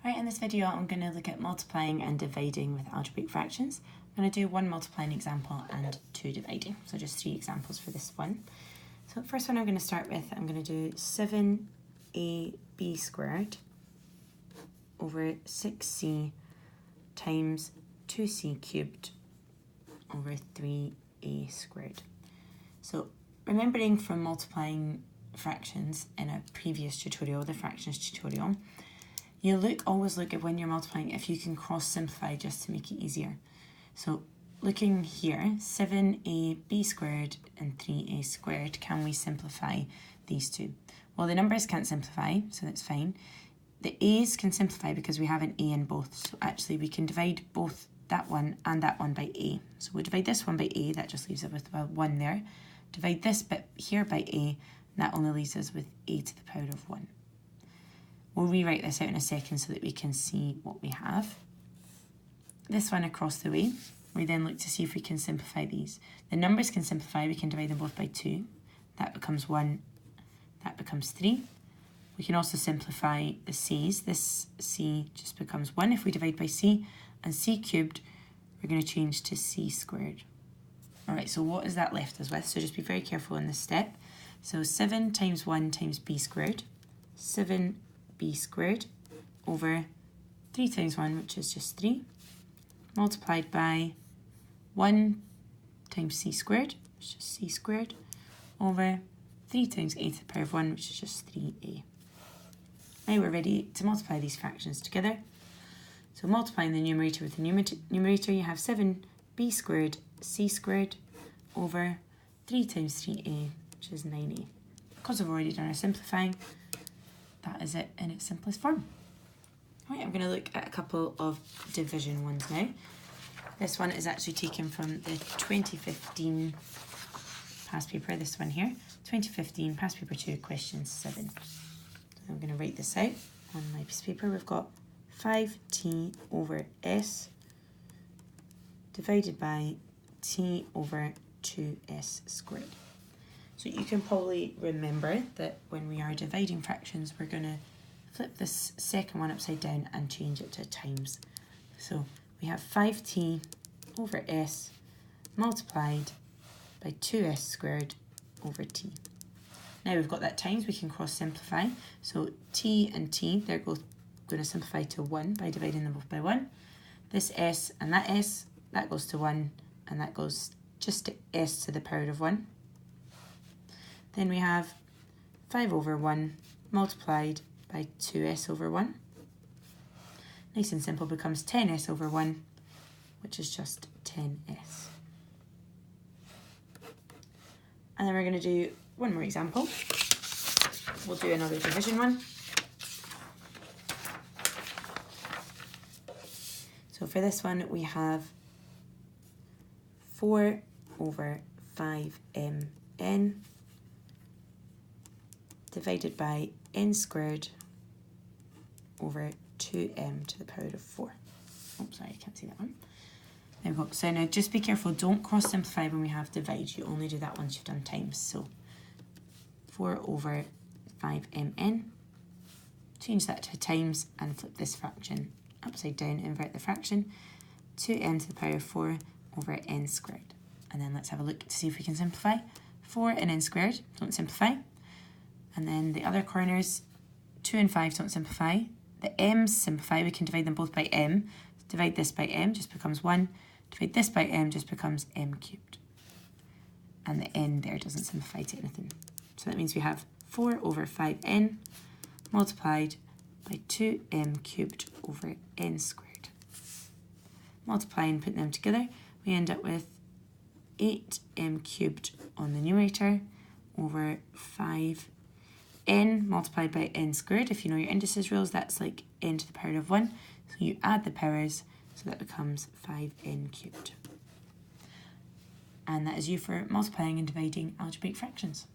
Right, in this video I'm going to look at multiplying and dividing with algebraic fractions. I'm going to do one multiplying example and two dividing, so just three examples for this one. So the first one I'm going to start with, I'm going to do 7ab squared over 6c times 2c cubed over 3a squared. So remembering from multiplying fractions in a previous tutorial, the fractions tutorial, you always look at when you're multiplying if you can cross simplify just to make it easier. So looking here, 7ab squared and 3a squared, can we simplify these two? Well, the numbers can't simplify, so that's fine. The a's can simplify because we have an a in both, so actually we can divide both that one and that one by a. So we'll divide this one by a, that just leaves it with 1 there. Divide this bit here by a, and that only leaves us with a to the power of 1. We'll rewrite this out in a second so that we can see what we have. This one across the way, we then look to see if we can simplify these. The numbers can simplify, we can divide them both by 2. That becomes 1, that becomes 3. We can also simplify the c's. This c just becomes 1 if we divide by c, and c cubed we're going to change to c squared. Alright, so what is that left us with? So just be very careful in this step. So 7 times 1 times b squared, 7b squared over 3 times 1, which is just 3, multiplied by 1 times c squared, which is just c squared, over 3 times a to the power of 1, which is just 3a. Now we're ready to multiply these fractions together. So multiplying the numerator with the numerator, you have 7b squared c squared over 3 times 3a, which is 9a. Because we've already done our simplifying, that is it in its simplest form. Right, I'm going to look at a couple of division ones now. This one is actually taken from the 2015 past paper, this one here. 2015 past paper 2, question 7. So I'm going to write this out on my piece of paper. We've got 5t over s divided by t over 2s squared. So you can probably remember that when we are dividing fractions, we're going to flip this second one upside down and change it to times. So we have 5t over s multiplied by 2s squared over t. Now we've got that times, we can cross simplify. So t and t, they're both going to simplify to 1 by dividing them both by 1. This s and that s, that goes to 1, and that goes just to s to the power of 1. Then we have 5 over 1 multiplied by 2s over 1. Nice and simple, becomes 10s over 1, which is just 10s. And then we're going to do one more example. We'll do another division one. So for this one, we have 4 over 5mn divided by n squared over 2m to the power of 4. Oh, sorry, I can't see that one. There we go. So now just be careful, don't cross simplify when we have divide. You only do that once you've done times. So 4 over 5mn, change that to times and flip this fraction upside down, invert the fraction, 2m to the power of 4 over n squared. And then let's have a look to see if we can simplify. 4 and n squared don't simplify. And then the other corners, 2 and 5 don't simplify. The m's simplify, we can divide them both by m. Divide this by m, just becomes 1. Divide this by m, just becomes m cubed. And the n there doesn't simplify to anything. So that means we have 4 over 5n multiplied by 2m cubed over n squared. Multiply and put them together, we end up with 8m cubed on the numerator over 5n multiplied by n squared. If you know your indices rules, that's like n to the power of 1. So you add the powers, so that becomes 5n cubed. And that is you for multiplying and dividing algebraic fractions.